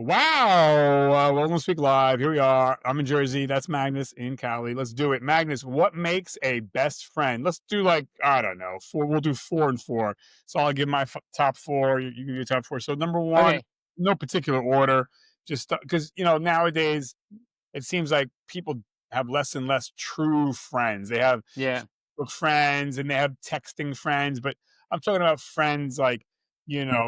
Wow. Welcome to Speak Live. Here we are. I'm in Jersey. That's Magnus in Cali. Let's do it. Magnus, what makes a best friend? Let's do like, I don't know, four. We'll do 4 and 4. So I'll give my top four. You give your top four. So number one, Okay. no particular order, just because, nowadays it seems like people have less and less true friends. They have Yeah. friends and they have texting friends, but I'm talking about friends like,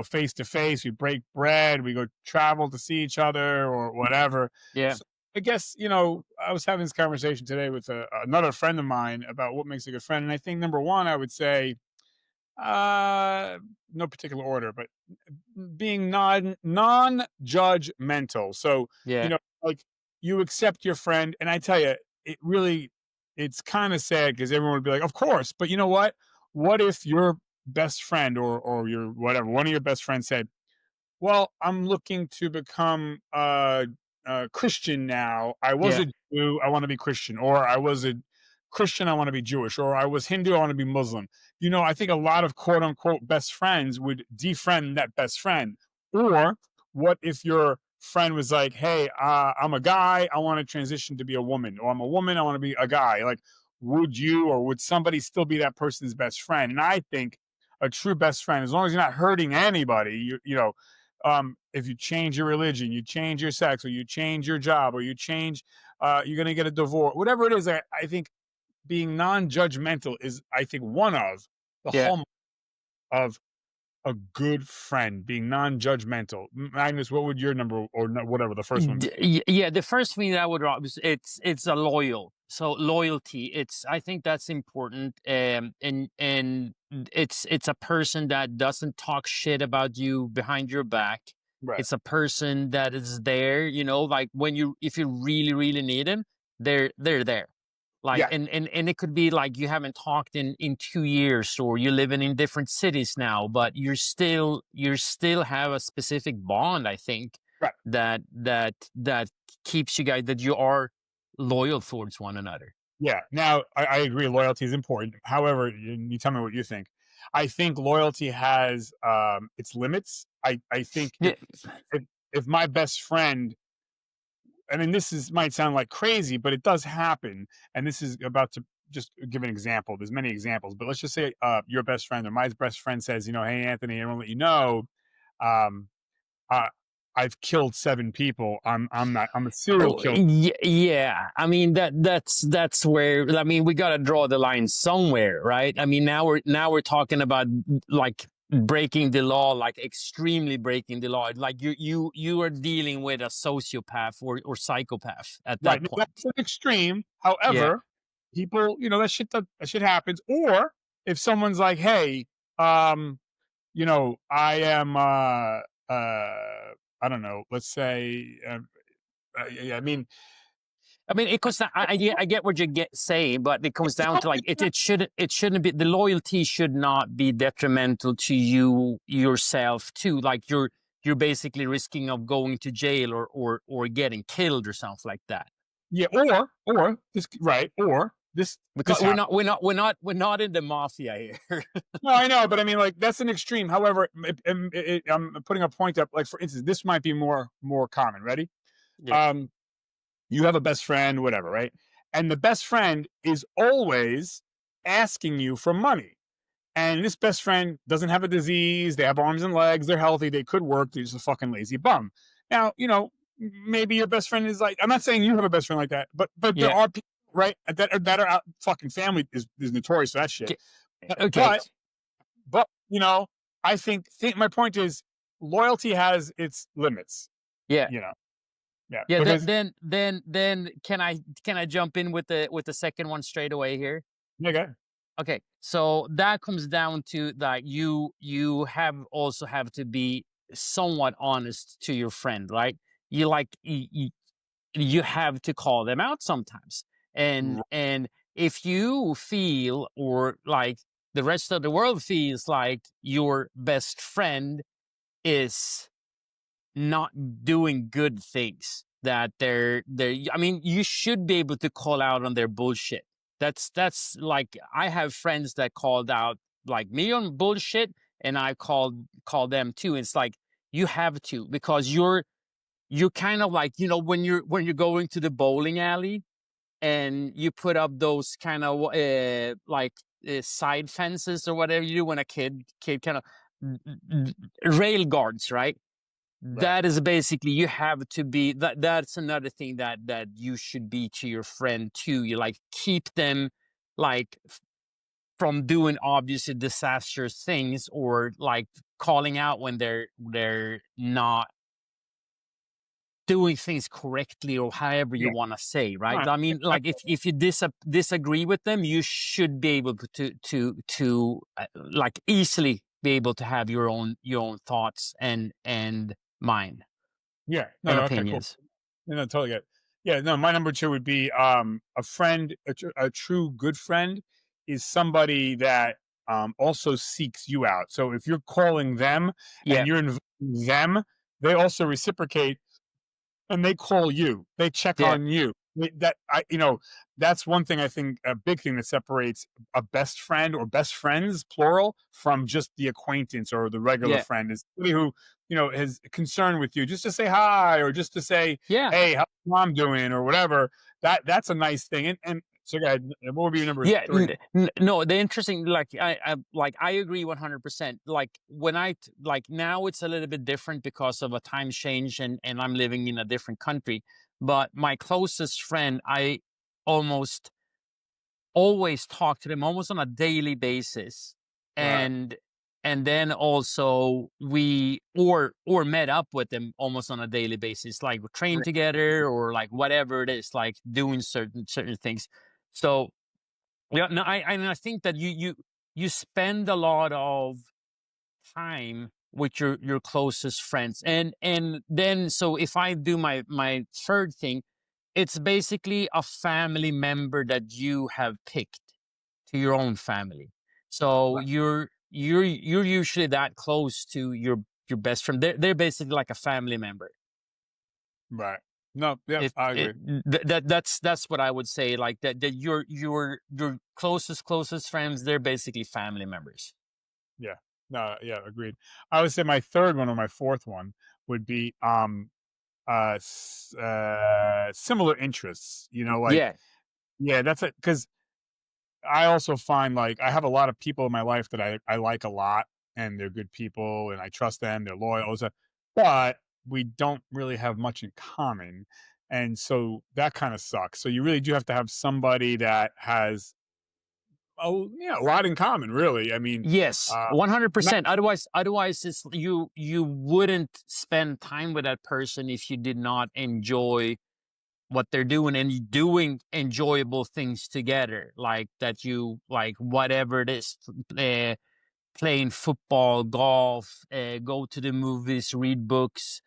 face to face. We break bread, we go travel to see each other or whatever. Yeah. So I guess, I was having this conversation today with another friend of mine about what makes a good friend. And I think number one, I would say, uh, no particular order, but being non-judgmental. So, Yeah. like you accept your friend, and I tell you, it really it's kind of sad because everyone would be like, "Of course," but you know what? What if your best friend or your whatever one of your best friends said, well, I'm looking to become a Christian now. I was Yeah. a Jew, I want to be Christian, or I was a Christian, I want to be Jewish, or I was Hindu, I want to be Muslim. I think a lot of quote unquote best friends would defriend that best friend. Or what if your friend was like, hey, I'm a guy, I want to transition to be a woman, or I'm a woman, I want to be a guy? Like, would you or would somebody still be that person's best friend? And I think a true best friend, as long as you're not hurting anybody, if you change your religion, you change your sex, or you change your job, or you change, you're going to get a divorce, whatever it is. I think being non-judgmental is, I think, one of the Yeah. hallmarks of a good friend. Being non-judgmental. Magnus, what would your number or whatever the first one be? Yeah. The first thing that I would drop is it's a loyal. So loyalty. I think that's important. And it's a person that doesn't talk shit about you behind your back. Right. It's a person that is there. Like if you really really need them, they're there. Like Yeah. and it could be like you haven't talked in 2 years, or you're living in different cities now, but you still have a specific bond, I think, Right. that keeps you guys, that you are loyal towards one another. Yeah. Now, I agree. Loyalty is important. However, you tell me what you think. I think loyalty has its limits. I think Yeah. if my best friend, I mean, might sound like crazy, but it does happen. And this is about to just give an example. There's many examples, but let's just say your best friend or my best friend says, hey, Anthony, I want to let you know, um, uh, I've killed 7 people. I'm a serial Oh, killer. yeah. I mean that's where, I mean, we got to draw the line somewhere, right? I mean, now we're talking about like breaking the law, like extremely breaking the law. Like you are dealing with a sociopath or psychopath at Right. that Now, point. that's an extreme. Yeah. However, people, that shit happens. Or if someone's like, hey, um, I am, I don't know, let's say, I mean, I mean, it comes down. I get what you get saying, but it comes down to like it shouldn't be, the loyalty should not be detrimental to you yourself too. Like you're basically risking of going to jail or getting killed or something like that. yeah, or this, right, or this Because we're happens. not we're not we're not we're not in the mafia here. No, I know, but I mean, like that's an extreme. However, I'm putting a point up. Like for instance, this might be more common. Ready? Yeah. Um, you have a best friend, whatever, right? And the best friend is always asking you for money. And this best friend doesn't have a disease. They have arms and legs. They're healthy. They could work. They're just a fucking lazy bum. Now, maybe your best friend is like, I'm not saying you have a best friend like that, but there Yeah. are people, right, that are out. Fucking family is notorious for that shit. Okay. Okay. But but I think my point is loyalty has its limits. Yeah. You know, yeah, Yeah. because Then can I jump in with the second one straight away here? nigga, Okay, so that comes down to that you have to be somewhat honest to your friend, right? You have to call them out sometimes, and if you feel, or like the rest of the world feels, like your best friend is not doing good things, that they're I mean, you should be able to call out on their bullshit. That's like, I have friends that called out like me on bullshit, and I call them too. It's like, you have to, because you kind of like, when you're going to the bowling alley and you put up those kind of like side fences or whatever you do when a kid kind of rail guards, right? Right. That is basically, you have to be that's another thing that you should be to your friend too. You like keep them like from doing obviously disastrous things, or like calling out when they're not doing things correctly, or however you Yeah. want to say, right? No, I mean, like if you disagree with them, you should be able to like easily be able to have your own thoughts and mine yeah. No, and no, okay, cool. opinions. No, no, totally get it. Yeah, no, my number 2 would be, a friend, a true good friend is somebody that, also seeks you out. So if you're calling them Yeah, and you're inviting them, they also reciprocate and they call you. They check yeah, on you. That I, that's one thing I think a big thing that separates a best friend or best friends plural from just the acquaintance or the regular yeah, friend is somebody who is concerned with you just to say hi or just to say yeah. hey how's mom doing or whatever. That's a nice thing. And so go ahead. What would be your number Yeah, 3? no, the interesting, like I agree 100%. Like like now it's a little bit different because of a time change, and I'm living in a different country. But my closest friend, I almost always talk to them almost on a daily basis, Right. and then also we or met up with them almost on a daily basis, like we train together or like whatever it is, like doing certain things. So yeah, no, I think that you spend a lot of time with your closest friends, and then, so if I do my third thing, it's basically a family member that you have picked to your own family. So Right. you're usually that close to your best friend. They're basically like a family member. Right. No, yep, If I it, agree. that's what I would say. Like that your closest friends, they're basically family members. Yeah. No, yeah, agreed. I would say my third one or my fourth one would be similar interests, like, Yeah, yeah, that's it. Because I also find, like, I have a lot of people in my life that I like a lot, and they're good people, and I trust them, they're loyal, so but we don't really have much in common, and so that kinda sucks. So you really do have to have somebody that has, oh, yeah, a lot in common, really. I mean, yes, uh, not 100%. Otherwise, it's you wouldn't spend time with that person if you did not enjoy what they're doing, and doing enjoyable things together, like that, you like whatever it is, uh, playing football, golf, go to the movies, read books,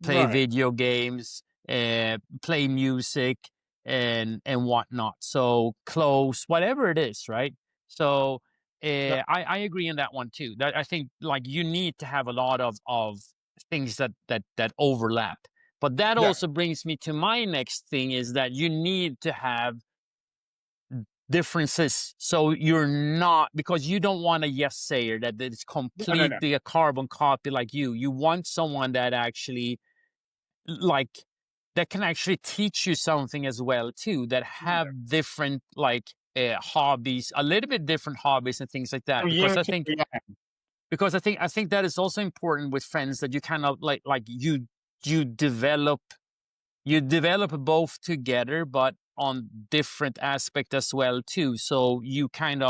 play right. video games, play music, and whatnot. So clothes, whatever it is, right? So I agree on that one too. That I think, like, you need to have a lot of things that overlap. But that Yeah. also brings me to my next thing, is that you need to have differences, so you're not, because you don't want a yes sayer that is No, no, no. completely a carbon copy like you want someone that actually, like, that can actually teach you something as well too, that Yeah. have different, like, hobbies, a little bit different hobbies and things like So that, yin and yang. because I think that is also important with friends, that you kind of like you develop both together, but on different aspect as well too. So you can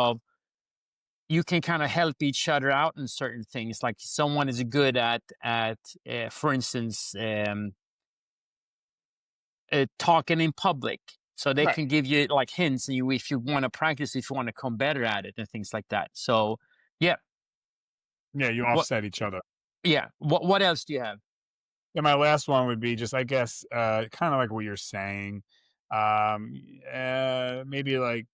kind of help each other out in certain things. Like someone is good at for instance, talking in public, so they Right. can give you like hints, and if you want to practice, if you want to become better at it and things like that. So yeah, Yeah, you what offset each other. what else do you have? And my last one would be just, I guess, kind of like what you're saying. Maybe like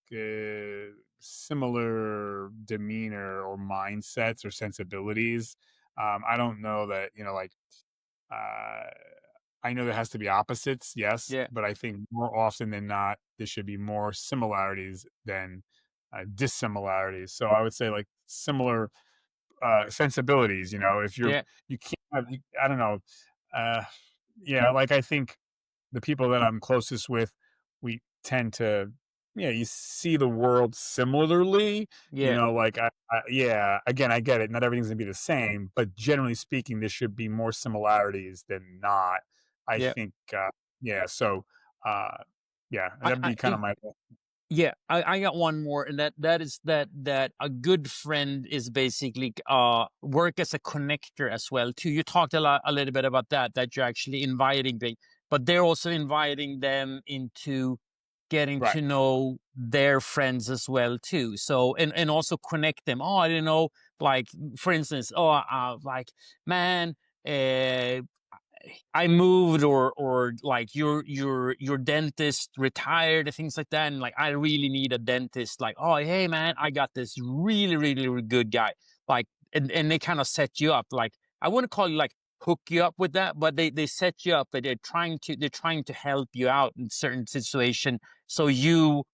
similar demeanor or mindsets or sensibilities. I don't know that, like, uh, I know there has to be opposites, yes, Yeah, but I think more often than not, there should be more similarities than dissimilarities. So I would say like similar sensibilities. If yeah, you can't have, I don't know. Uh, yeah, like I think the people that I'm closest with, we tend to, yeah, you see the world similarly. You Yeah, know, like yeah, again, I get it. Not everything's gonna be the same, but generally speaking, there should be more similarities than not. I yeah. think, yeah. So, uh, yeah, I, that'd I be kind of my Yeah, I got one more, and that is that a good friend is basically work as a connector as well too. You talked a little bit about that you're actually inviting them, but they're also inviting them into getting right. to know their friends as well too. So and also connect them. Oh, I don't know, like for instance, like man, uh, I moved or like your dentist retired and things like that, and like I really need a dentist. Like, oh hey man, I got this really good guy. Like and they kind of set you up. Like I wouldn't call you like hook you up with that, but they set you up. But they're trying to help you out in certain situation, so you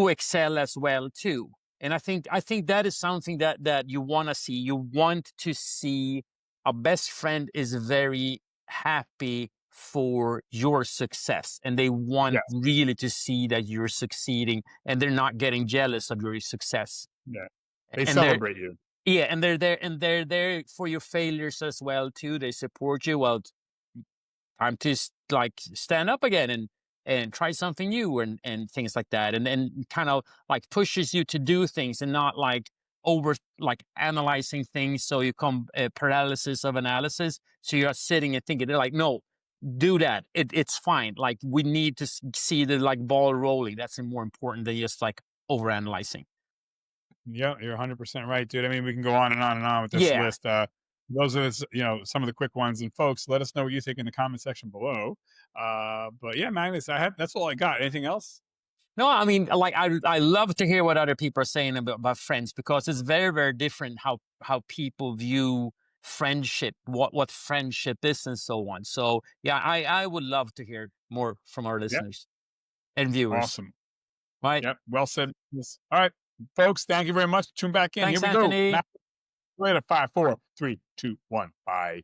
excel as well too. And I think that is something that you want to see. You want to see a best friend is very happy for your success, and they want Yes. really to see that you're succeeding, and they're not getting jealous of your success. Yeah. They And they're celebrate you. yeah, and they're there for your failures as well too. They support you. Well, time to like stand up again and try something new and things like that, and kind of like pushes you to do things and not like over like analyzing things, so you come paralysis of analysis, so you're sitting and thinking. They're like, no, do that, it's fine, like we need to see the like ball rolling. That's more important than just like over analyzing. Yeah, you're 100% right, dude. I mean, we can go on and on and on with this Yeah. list. Those are, some of the quick ones. And folks, let us know what you think in the comment section below. But yeah, Magnus, that's all I got. Anything else? No, I mean, like I love to hear what other people are saying about friends, because it's very different how people view friendship, what friendship is, and so on. So yeah, I would love to hear more from our Yep. listeners and viewers. Awesome. Right? Yep. Well said. Yes. All right, folks. Thank you very much. Tune back in. Here Thanks, we go. Anthony. Later. 5, 4, 3, 2, 1. Bye.